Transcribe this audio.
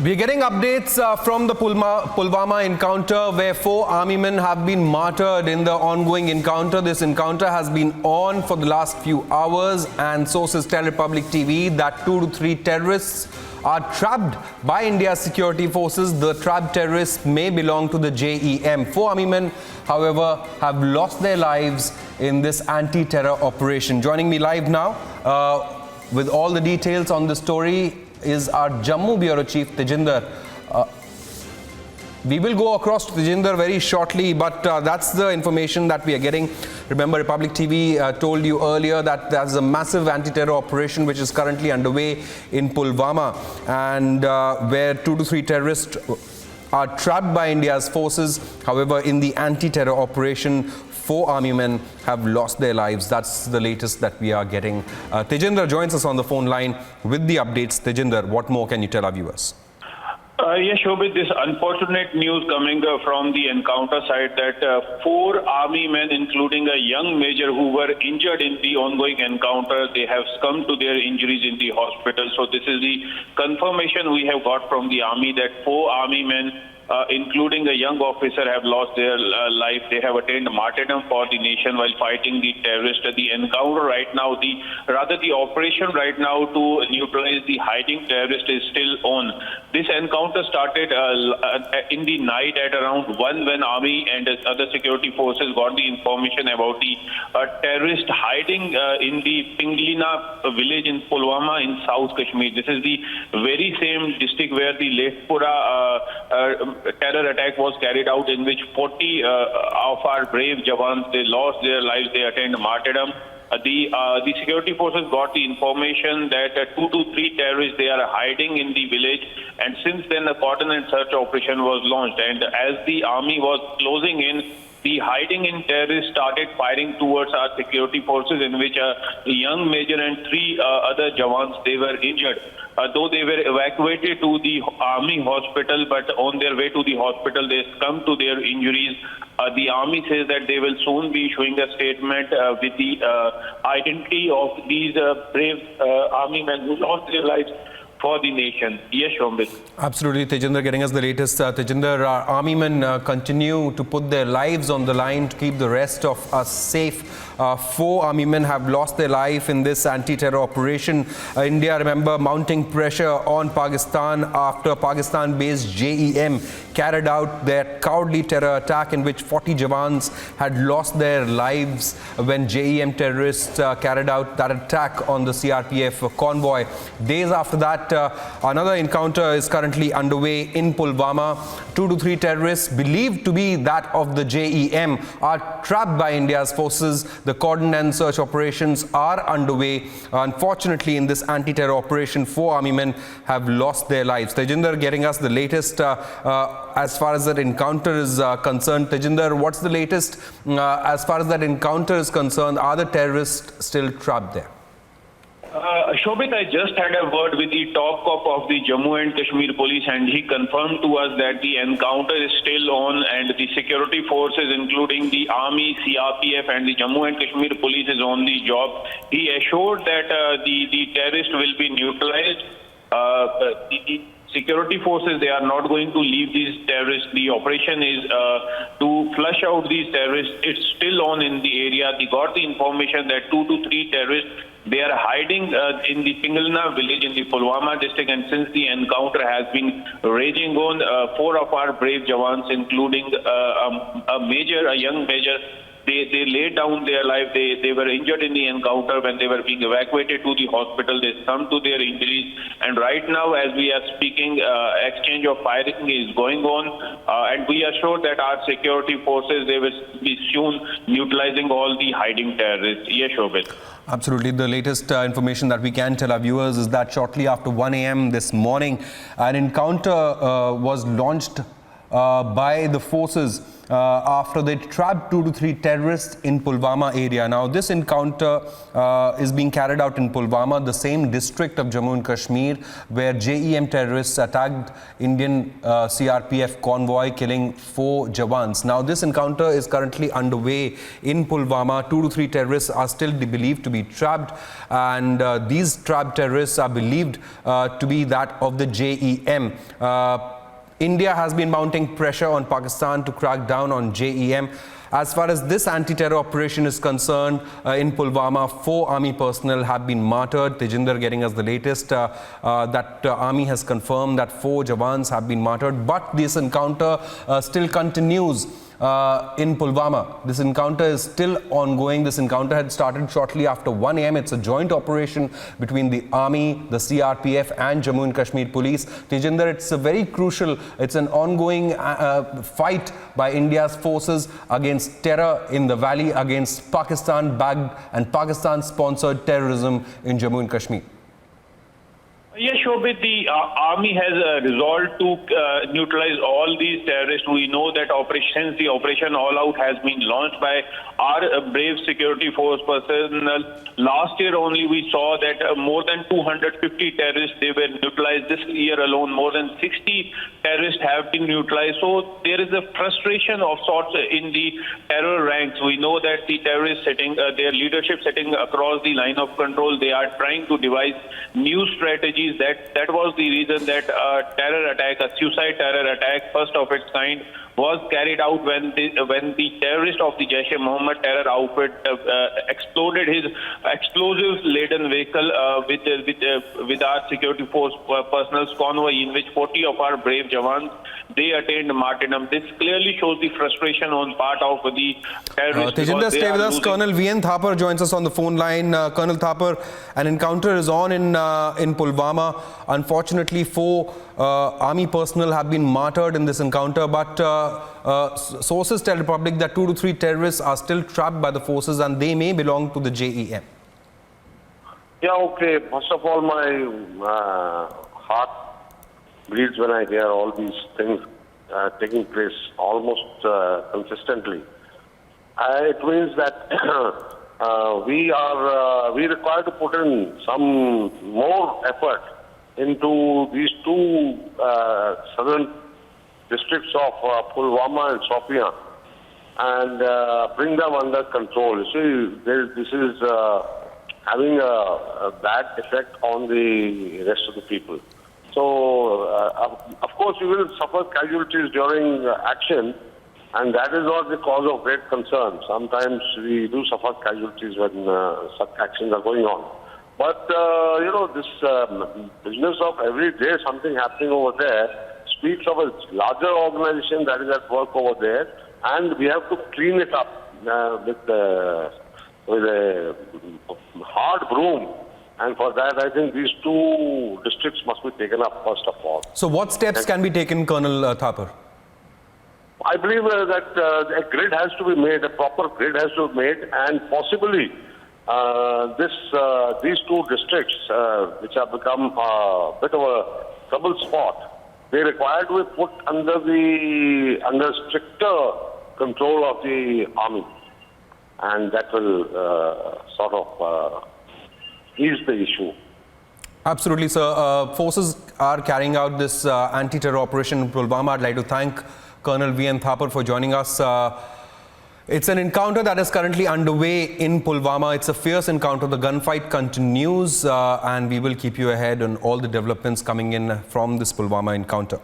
We're getting updates from the Pulwama encounter where 4 army men have been martyred in the ongoing encounter. This encounter has been on for the last few hours, and sources tell Republic TV that 2 to 3 terrorists are trapped by India's security forces. The trapped terrorists may belong to the JEM. 4 army men, however, have lost their lives in this anti-terror operation. Joining me live now with all the details on the story is our Jammu Bureau Chief Tejinder. We will go across to Tejinder very shortly, but that's the information that we are getting. Remember, Republic TV told you earlier that there's a massive anti-terror operation which is currently underway in Pulwama, and where 2 to 3 terrorists are trapped by India's forces. However, in the anti-terror operation, 4 army men have lost their lives. That's the latest that we are getting. Tejinder joins us on the phone line with the updates. Tejinder, what more can you tell our viewers? Yes, Shobit, this unfortunate news coming from the encounter site that 4 army men, including a young major who were injured in the ongoing encounter, they have succumbed to their injuries in the hospital. So this is the confirmation we have got from the army that 4 army men, including a young officer, have lost their life. They have attained martyrdom for the nation while fighting the terrorists. The encounter right now, the operation right now to neutralize the hiding terrorist is still on. This encounter started in the night at around 1 when army and other security forces got the information about the terrorist hiding in the Pinglina village in Pulwama in South Kashmir. This is the very same district where the Lekhpura terror attack was carried out, in which 40 of our brave Jawans, they lost their lives, they attained martyrdom. The security forces got the information that 2 to 3 terrorists, they are hiding in the village, and since then a cordon and search operation was launched. And as the army was closing in, the hiding in terrorists started firing towards our security forces, in which a young major and 3 other Jawans, they were injured. Though they were evacuated to the army hospital, but on their way to the hospital, they succumbed to their injuries. The army says that they will soon be issuing a statement with the identity of these brave army men who lost their lives for the nation. Yes, Shomit. Absolutely, Tejinder, getting us the latest. Tejinder, our army men continue to put their lives on the line to keep the rest of us safe. 4 army men have lost their life in this anti-terror operation. India, remember, mounting pressure on Pakistan after Pakistan-based JEM carried out their cowardly terror attack in which 40 Jawans had lost their lives when JEM terrorists carried out that attack on the CRPF convoy. Days after that, another encounter is currently underway in Pulwama. 2 to 3 terrorists believed to be that of the JEM are trapped by India's forces. The cordon and search operations are underway. Unfortunately, in this anti-terror operation, 4 army men have lost their lives. Tejinder getting us the latest as far as that encounter is concerned. Tejinder, what's the latest as far as that encounter is concerned? Are the terrorists still trapped there? Shobit, I just had a word with the top cop of the Jammu and Kashmir police, and he confirmed to us that the encounter is still on, and the security forces, including the army, CRPF and the Jammu and Kashmir police, is on the job. He assured that the terrorist will be neutralized. The security forces, they are not going to leave these terrorists. The operation is to flush out these terrorists. It's still on in the area. They got the information that 2 to 3 terrorists, they are hiding in the Pinglina village in the Pulwama district, and since the encounter has been raging on, 4 of our brave Jawans, including a young major, they laid down their life. They were injured in the encounter when they were being evacuated to the hospital. They succumbed to their injuries, and right now, as we are speaking, exchange of firing is going on, and we are sure that our security forces, they will be soon neutralizing all the hiding terrorists. Yes, Shobit. Absolutely. The latest information that we can tell our viewers is that shortly after 1 a.m. this morning, an encounter was launched by the forces after they trapped 2 to 3 terrorists in Pulwama area. Now, this encounter is being carried out in Pulwama, the same district of Jammu and Kashmir, where JEM terrorists attacked Indian CRPF convoy, killing 4 Jawans. Now, this encounter is currently underway in Pulwama. 2 to 3 terrorists are still believed to be trapped, and these trapped terrorists are believed to be that of the JEM. India has been mounting pressure on Pakistan to crack down on JEM. As far as this anti-terror operation is concerned, in Pulwama, 4 army personnel have been martyred. Tejinder getting us the latest that army has confirmed that 4 Jawans have been martyred. But this encounter still continues in Pulwama. This encounter is still ongoing. This encounter had started shortly after 1 a.m. It's a joint operation between the army, the CRPF and Jammu and Kashmir police. Tejinder, it's a very crucial, it's an ongoing fight by India's forces against terror in the valley, against Pakistan-backed and Pakistan-sponsored terrorism in Jammu and Kashmir. Yes, Shobit, the army has resolved to neutralize all these terrorists. We know that since the Operation All Out has been launched by our brave security force personnel, last year only we saw that more than 250 terrorists, they were neutralized. This year alone, more than 60 terrorists have been neutralized. So there is a frustration of sorts in the terror ranks. We know that the terrorists sitting, their leadership sitting across the line of control, they are trying to devise new strategies. That was the reason that a terror attack, a suicide terror attack, first of its kind, was carried out when the terrorist of the Jaish-e-Mohammed terror outfit exploded his explosives-laden vehicle with our security force personnel's convoy, in which 40 of our brave Jawans, they attained martyrdom. This clearly shows the frustration on part of the terrorists. Tejinder, stay with us. Colonel V.N. Thapar joins us on the phone line. Colonel Thapar, an encounter is on in Pulwama. Unfortunately, 4 army personnel have been martyred in this encounter, but sources tell the public that 2 to 3 terrorists are still trapped by the forces and they may belong to the JEM. Yeah, okay. First of all, my heart bleeds when I hear all these things taking place almost consistently. It means that we require to put in some more effort into these 2 southern districts of Pulwama and Sophia and bring them under control. You see, this is having a bad effect on the rest of the people. So, of course, we will suffer casualties during action, and that is not the cause of great concern. Sometimes we do suffer casualties when such actions are going on. But, you know, this business of every day something happening over there speaks of a larger organization that is at work over there, and we have to clean it up with a hard broom. And for that, I think these 2 districts must be taken up first of all. So what steps can be taken, Colonel Thapar? I believe that a grid has to be made, a proper grid has to be made, and possibly these 2 districts, which have become a bit of a trouble spot, they require to be put under stricter control of the army, and that will sort of ease the issue. Absolutely, sir. Forces are carrying out this anti-terror operation in Pulwama. I'd like to thank Colonel V.N. Thapar for joining us. It's an encounter that is currently underway in Pulwama. It's a fierce encounter. The gunfight continues, and we will keep you ahead on all the developments coming in from this Pulwama encounter.